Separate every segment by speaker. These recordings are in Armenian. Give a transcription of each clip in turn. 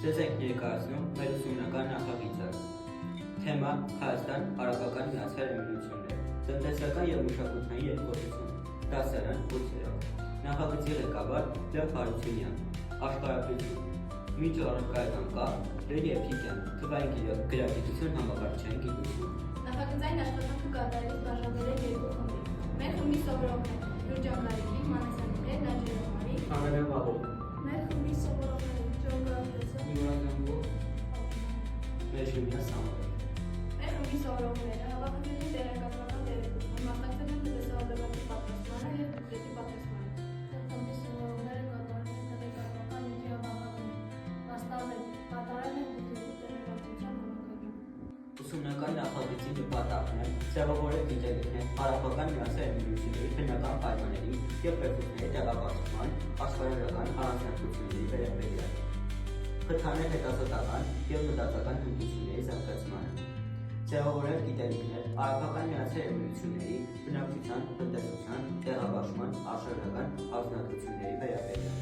Speaker 1: Ձեզ ենք ներկայացնում մեր ուսումնական նախագիծը։ Թեմա՝ Հայաստան Արաբական Միացյալ Էմիրություններ, տնտեսական և մշակութային երկխոսություն, դասարան 8-րդ։ Նախագծի ղեկավար Լև Հարությունյան, աշխարհագրություն, միջառարկայական կապ, ռելիեֆիկյան, թվային գրագիտություն, համակարգչային գիտություն։
Speaker 2: Նախագծային աշխատանքը կատարելիս բաժանվել է երկու խմբի։ Մեր խմբի սովորողներ՝ Նուրջան Մարիկի, Մանեսյաններ, Նաջերովանի,
Speaker 3: Ամենավաղը։
Speaker 2: մեր խմբի սովորողներ՝ Ջոգրաֆիա,
Speaker 3: Իմրազանվո,
Speaker 1: Մեջումյան Սամվել։
Speaker 2: մեր խմբի սովորողները հավաքվել են տեղեկատվական դերերում, մասնակցել են տնտեսահոգեբանքի պատրաստմանը և բյուջետի պատրաստմանը։ Մեր խմբի սովորողները կատարել են տեղեկատվական նյութի հավաքագրում, վաստավել, կատարել են բյուջետի տեղեկատվության հավաքագրում։
Speaker 1: Ուսումնական նախագծի նպատակն է ձևավորել գիտելիքներ Արաբական Միացյալ Էմիրությունների բնական պայմանների և ռեսուրսների տեղեկատվման աշխարհագրական առանձնահատկությունների վերաբերյալ, խթանել հետազոտական և մտածական հմտությունների զարգացմանը, ձևավորել գիտելիքներ Արաբական Միացյալ Էմիրությունների բնակչության, տնտեսության, տեղաբաշխման աշխարհագրական առանձնահատկությունների վերաբերյալ։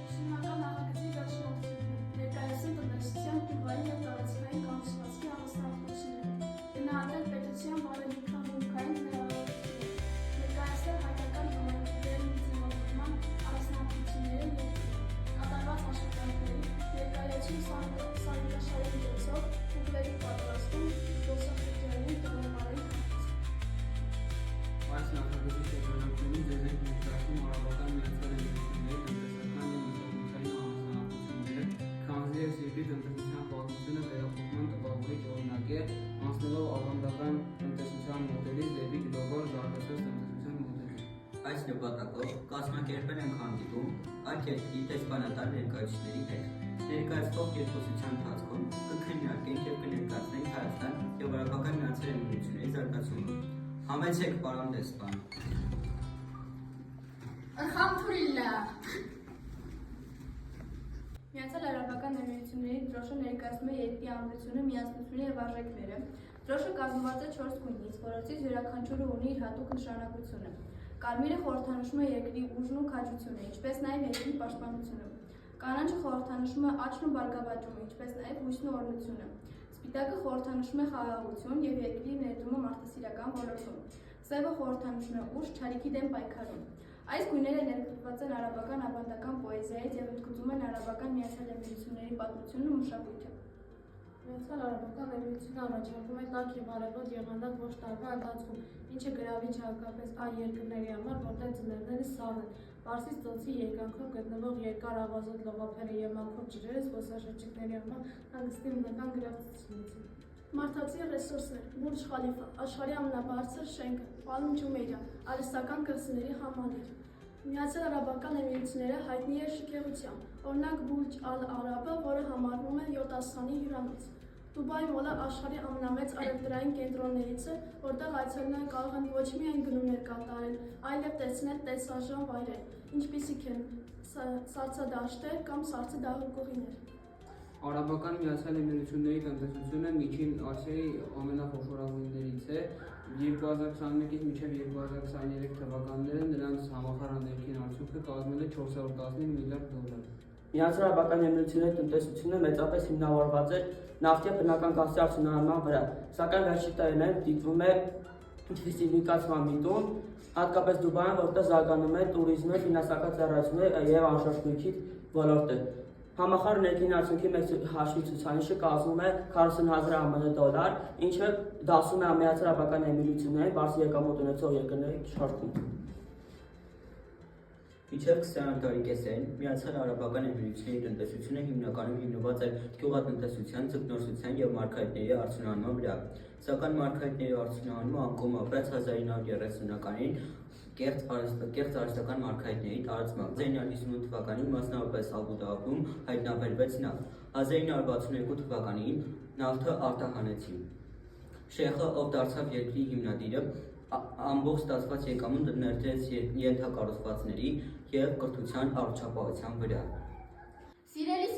Speaker 2: Ուսումնական նախագծի վերջնորդությունները ներկայացնում տնտեսության, թվային և տարածքային կառուցվածքի առանձնահատկությունները, գնահատել պետության բարելիքահմուկային հնարավորությունները, ներկայացնել հայկական համայնքների ձևավորման առանձնահատկությունները երկրում, կատարված աշխատանքների, ներկայացում սանիտաշարի միջոցով, ուղղերի պատրաստում, զբոսաշրջային տնօրենի
Speaker 3: այս նախագծի շրջանակներում ձեզ ենք ներկայացնում Արաբական Միացյալ Էմիրությունների տնտեսական և մշակութային առանձնահատկությունները, քանզի այս երկրի տնտեսության պատմությունը վերափոխման տպավորիչ օրինակ է, անցնելով ավանդական տնտեսության մոդելից դեպի գլոբալ զարգացած տնտեսության մոդելի։
Speaker 1: Այս նպատակով կազմակերպել ենք հանդիպում այդ երկրի դեսպանատար ներկայացուցիչների հետ։ Ներկայացվող երկխոսության ընթացքում կքննարկենք և կներկայացնենք Հայաստան և Արաբական Միացյալ Էմիրությունների զարգացումը։ Համեցեք, պարոն դեսպան։
Speaker 2: Ալհամդուլիլլահ։ Միացյալ Արաբական Էմիրությունների դրոշը ներկայացնում է երկրի ամրությունը, միասնությունը և արժեքները։ Դրոշը կազմված է 4 գույնից, որոնցից յուրաքանչյուրը ունի իր հատուկ նշանակությունը։ Կարմիրը խորհրդանշում է երկրի ուժն ու քաջությունը, ինչպես նաև երկրի պաշտպանությունը։ Կանաչը խորհրդանշում է աճն ու բարգավաճումը, ինչպես նաև հույսն ու օրհնությունը։ Սպիտակը խորհրդանշում է խաղաղություն և երկրի ներդրումը մարդասիրական ոլորտում։ Սևը խորհրդանշում է ուժ, չարիքի դեմ պայքարում։ Այս գույները ներկրված են արաբական ավանդական պոեզիայից և ընդգծում են Արաբական Միացյալ Էմիրությունների պատմությունն ու մշակույթը։
Speaker 4: Միացյալ Արաբական Էմիրությունը առաջարկում է տաք և արևոտ եղանակ ոչ տարվա ընթացքում, ինչը գրավիչ է հատկապես այն երկրների համար, որտեղ ձմեռները սառն են։ Պարսից ծոցի երկայնքով գտնվող երկար ավազոտ լողափերը և մաքուր ջրերը զբոսաշրջիկների համար հանգստի բնական գրավչությունից են։
Speaker 2: Մարդացի ռեսուրսներ, Բուրջ Խալիֆա, աշխարհի ամենաբարձր շենքը, Պալմ Ջումեյրա, արհեստական կղզիների համալիր։ Միացյալ Արաբական Էմիրությունները հայտնի է շքեղությամբ, օրինակ Բուրջ Ալ-Արաբը, որը համարվում է 7 աստղանի հյուրանոց։ Դուբայ մոլը աշխարհի ամենամեծ առևտրային կենտրոններից է, որտեղ այցելուները կարող են ոչ միայն գնումներ կատարել, այլև տեսնել տեսարժան վայրեր, ինչպիսիք են սառցադաշտեր կամ սառցե դահուկուղիներ։
Speaker 3: Արաբական Միացյալ Էմիրությունների տնտեսությունը միջին Ասիայի ամենախոշորագույններից է։ 2021-ից մինչև 2023 թվականները նրանց համախառն ներքին արդյունքը կազմել է 415 միլիարդ դոլար։
Speaker 5: Միացյալ Արաբական Էմիրությունների տնտեսությունը մեծապես հիմնավորված է նավթի և բնական գազի արդյունահանման վրա, սակայն վերջին տարիներին դիտվում է դիվերսիֆիկացման միտում, հատկապես Դուբայում, որտեղ զարգանում է տուրիզմը, ֆինանսական ծառայությունները և անշարժ ոլորտը։ Համախառն ներքին արդյունքի մեկ հաշվի ցուցանիշը կազմում է 40,000 ԱՄՆ դոլար, ինչը դասում է Միացյալ Արաբական Էմիրություններին բարձր եկամուտ ունեցող երկրների շարքում։
Speaker 1: Մինչև 20-րդ դարի կեսերին Միացյալ Արաբական Էմիրությունների տնտեսությունը հիմնականում հիմնված էր գյուղատնտեսության, ձկնորսության և մարգարիտների արդյունահանման վրա, սակայն մարգարիտների արդյունահանումը անկում ապրեց 1930-ականներին կեղծ արհեստական մարգարիտների տարածմամբ։ 1958 թվականին մասնավորապես Աբու Դաբում հայտնաբերվեց նավթ։ 1962 թվականին նավթը արտահանեցին։ Շեյխը, ով դարձավ երկրի հիմնադիրը, ամբողջ ստացված եկամուտը ներդրեց ենթակառուցվածքների և կրթության առողջապահության վրա։
Speaker 2: Սիրելի